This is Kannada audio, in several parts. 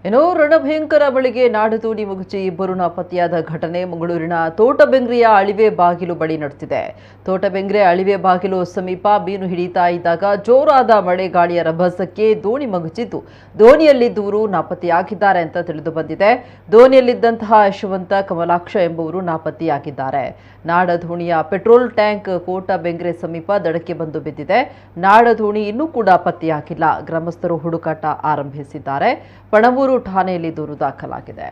ಏನೋ ರಣಭಯಂಕರ ಬಳಿಗೆ ನಾಡದೋಣಿ ಮುಗಿಸಿ ಇಬ್ಬರು ನಾಪತ್ತೆಯಾದ ಘಟನೆ ಮಂಗಳೂರಿನ ತೋಟಬೆಂಗ್ರೆಯ ಅಳಿವೆ ಬಾಗಿಲು ಬಳಿ ನಡೆದಿದೆ. ತೋಟಬೆಂಗ್ರೆ ಅಳಿವೆ ಬಾಗಿಲು ಸಮೀಪ ಮೀನು ಹಿಡಿತಾ ಇದ್ದಾಗ ಜೋರಾದ ಮಳೆ ಗಾಳಿಯ ರಭಸಕ್ಕೆ ದೋಣಿ ಮಗುಚಿದ್ದು ದೋಣಿಯಲ್ಲಿದ್ದವರು ನಾಪತ್ತೆಯಾಗಿದ್ದಾರೆ ಅಂತ ತಿಳಿದು ಬಂದಿದೆ. ದೋಣಿಯಲ್ಲಿದ್ದಂತಹ ಯಶವಂತ ಕಮಲಾಕ್ಷ ಎಂಬುವರು ನಾಪತ್ತೆಯಾಗಿದ್ದಾರೆ. ನಾಡದೋಣಿಯ ಪೆಟ್ರೋಲ್ ಟ್ಯಾಂಕ್ ಕೋಟಬೆಂಗ್ರೆ ಸಮೀಪ ದಡಕ್ಕೆ ಬಂದು ಬಿದ್ದಿದೆ. ನಾಡದೋಣಿ ಇನ್ನೂ ಕೂಡ ಪತ್ತೆಯಾಗಿಲ್ಲ. ಗ್ರಾಮಸ್ಥರು ಹುಡುಕಾಟ ಆರಂಭಿಸಿದ್ದಾರೆ. ಪಣಬೂರು ಠಾಣೆಯಲ್ಲಿ ದೂರು ದಾಖಲಾಗಿದೆ.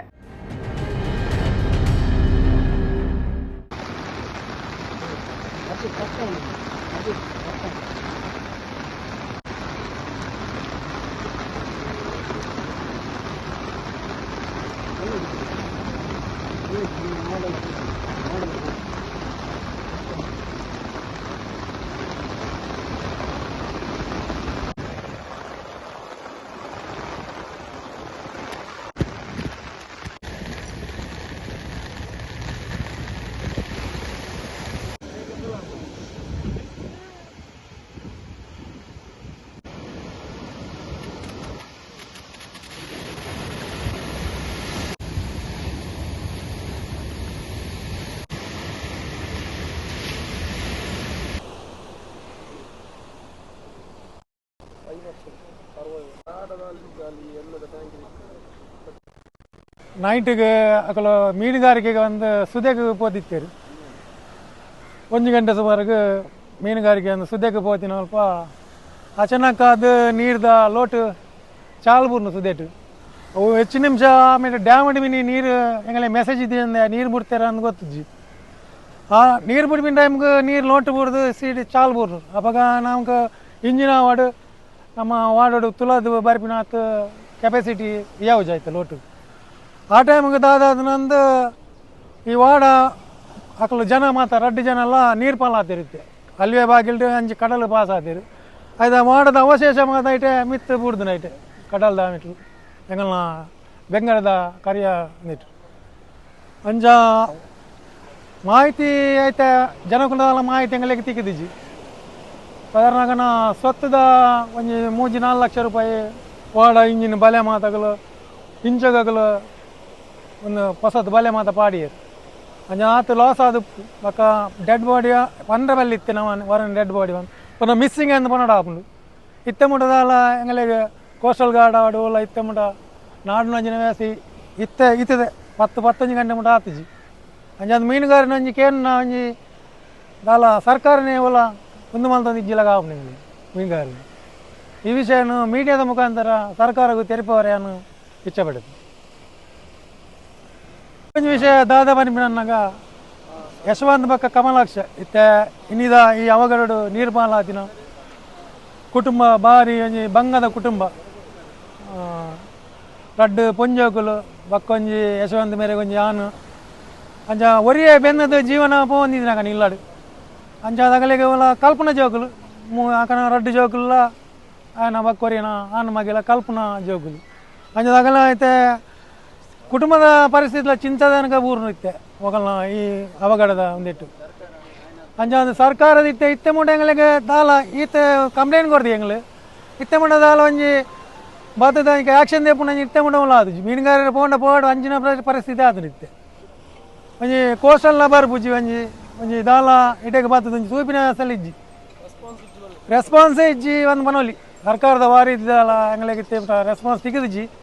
ನೈಟ್ಗೆ ಅಕಲ ಮೀನುಗಾರಿಕೆಗೆ ಒಂದು ಸುದೆಗೆ ಪೋತಿತ್ತೇರು 1 ಗಂಟೆ ಸುಮಾರಿಗೆ ಮೀನುಗಾರಿಕೆ ಒಂದು ಸುದೆಗೆ ಪೋತಿನ ಸ್ವಲ್ಪ ಅಚಾನಕ್ಕಾದ ನೀರ್ದ ಲೋಟು ಚಾಲ್ಬೂರ್ನು ಸುದೇಟು ಅವು ಹೆಚ್ಚಿನ ನಿಮಿಷ ಆಮೇಲೆ ಡ್ಯಾಮ್ ಅಡಿಮಿನಿ ನೀರು ಎಂಗಲೇ ಮೆಸೇಜ್ ಇದೆಯಂದೆ ನೀರು ಬಿಡ್ತಾರೆ ಅಂತ ಗೊತ್ತಿಜ್ಜಿ ಆ ನೀರು ಬಿಡ್ಬಿನ ಟೈಮ್ಗೆ ನೀರು ಲೋಟು ಬಿಡ್ದು ಸೀಡಿ ಚಾಲ್ಬೂರ್ನು ಅವಾಗ ನಮ್ಗೆ ಇಂಜಿನ ವಾರ್ಡು ನಮ್ಮ ವಾರ್ಡು ತುಳದು ಬರ್ಪಿನಾತ್ ಕೆಪಾಸಿಟಿ ಯಾವ್ದು ಆಯ್ತು ಲೋಟು ಆ ಟೈಮ್ಗೆ ದಾದಾದ ಈ ವಾಡ ಅಕಲು ಜನ ಮಾತ್ರ ರಡ್ಡು ಜನ ಎಲ್ಲ ನೀರು ಪಾಲಾತಿರುತ್ತೆ ಅಲ್ವೇ ಬಾಗಿಲ್ದು ಅಂಚಿ ಕಡಲು ಪಾಸ್ ಆತಿರು ಆಯ್ತು ಮಾಡದ ಅವಶೇಷ ಮಾತೈತೆ ಮಿತ್ತು ಬುಡ್ದು ನೈಟೆ ಕಡಲ್ದ ಮಿಟ್ಲು ಎಂಗಲ್ನ ಬೆಂಗರದ ಕರಿಯ ನಿಟ್ಟು ಅಂಜ ಮಾಹಿತಿ ಐತೆ ಜನಕುಲದ ಮಾಹಿತಿ ಎಂಗಲಿಗೆ ತಿಕ್ಕಿದಿಜ್ಜಿ ಸಾಧಾರಣ ಸ್ವತ್ತದ ಒಂದು 3-4 ಲಕ್ಷ ರೂಪಾಯಿ ವಾಡ ಇಂಜಿನ್ ಬಲೆ ಮಾತಗಲು ಇಂಚಗಲು ಒಂದು ಹೊಸದು ಬಲೆ ಮಾತ ಪಾಡಿಯರು ಅಂಜ ಆತು ಲಾಸ್ ಆದ ಬಕ್ಕ ಡೆಡ್ ಬಾಡಿ ಪಂಡ್ರ ಬಲ್ಲಿ ಇತ್ತೆ ನಾವು ವರನ್ ಡೆಡ್ ಬಾಡಿ ಒಂದು ಪುನಃ ಮಿಸ್ಸಿಂಗ್ ಅಂತ ಪನ್ನಡ ಆಪುಂಡು ಇತ್ತೆ ಮುಟ್ಟದಲ್ಲ ಎಂಗಲಿಗೆ ಕೋಸ್ಟಲ್ ಗಾರ್ಡ್ ಆಡು ಎಲ್ಲ ಇತ್ತೆ ಮುಟ ನಾಡು ನಂಜಿನ ವ್ಯಾಸಿ ಇತ್ತೆ ಇತ್ತದೆ 10-15 ಗಂಟೆ ಮುಟ ಆತಿಜಿ ಅಂಜ ಅದು ಮೀನುಗಾರಿನ ಅಂಜಿ ಕೇನ ಅಂಜಿ ದಾಲ ಸರ್ಕಾರನೇ ಒಲ ಒಂದು ಮಲ್ತಂದು ಇಜ್ಜಿಲಾಗ ಆಪುಂಡು ಮೀನುಗಾರಿ ಈ ವಿಷಯನು ಮೀಡಿಯಾದ ಮುಖಾಂತರ ಸರ್ಕಾರಕ್ಕೂ ತೆರಪವರೆಯನ್ನು ಇಚ್ಛಪಡುತ್ತೆ ವಿಷಯ ದಾದಾ ಬನ್ನಿನಾಗ ಯಶವಂತ ಬಕ್ಕ ಕಮಲಾಕ್ಷ ಇತ್ತೆ ಇನ್ನಿದ ಈ ಅವಗರಡು ನೀರ್ಪಾಲಾತಿನ ಕುಟುಂಬ ಬಾರಿ ಒಂಜಿ ಬಂಗದ ಕುಟುಂಬ ರಡ್ಡು ಪೊಂಜೋಕುಲು ಬಕ್ಕೊಂಜಿ ಯಶವಂತ ಮೇರೆ ಒಂಜಿ ಆನು ಅಂಚ ಒರಿಯೇ ಬೆನ್ನದು ಜೀವನ ಪೋಂದಿದ್ನಾಗ ಇಲ್ಲಾಡು ಅಂಚ ಅದಗಲಿಗೆ ಕಲ್ಪನಾ ಜೋಕುಲು ಆಕನ ರಡ್ಡು ಜೋಕುಲ್ಲ ಆಯನ ಬಕ್ಕೊರಿಯನ ಆನ ಮಗಿಲ ಕಲ್ಪನಾ ಜೋಕುಲು ಅಂಚ ಅದಗಲ ಐತೆ ಕುಟುಂಬದ ಪರಿಸ್ಥಿತಿಲ ಚಿಂತದನಕ ಬೂರ್ನು ಇತ್ತೆ ಹೋಗಲ್ಲ ಈ ಅವಘಡದ ಒಂದಿಟ್ಟು ಅಂಚ ಅದು ಸರ್ಕಾರದ ಇತ್ತೆ ಮುಟ್ಟ ಎಂಗಳಿಗೆ ದಾಲ ಈತ ಕಂಪ್ಲೇಂಟ್ ಕೊಡ್ದು ಎಂಗ್ಲು ಇತ್ತೆ ಮುಟ್ಟ ದಾಲ ಒಂಜಿ ಬತ್ತದ ಈಗ ಆ್ಯಕ್ಷನ್ ದೇಪುಣ ಇತ್ತೆ ಮುಟ್ಟವಲ್ಲ ಅದು ಮೀನುಗಾರರ ಪೋಂಡ ಪೋಡು ಅಂಚಿನ ಪರಿಸ್ಥಿತಿ ಆತನ ಇತ್ತೆ ಒಂಜಿ ಕೋಸ್ಟಲ್ನ ಬರ್ಪುಜಿ ಒಂಜಿ ದಾಲ ಇಟೆಗೆ ಬತ್ತದ ಒಂಜಿ ಸೂಪಿನ ಸಲ ಇಜ್ಜಿ ರೆಸ್ಪಾನ್ಸೇ ಇಜ್ಜಿ ಒಂದು ಮನೋಲಿ ಸರ್ಕಾರದ ವಾರಿ ಇದ್ದಲ್ಲ ಎಂಗಳಿಗೆ ರೆಸ್ಪಾನ್ಸ್ ಸಿಗದಿಜ್ಜಿ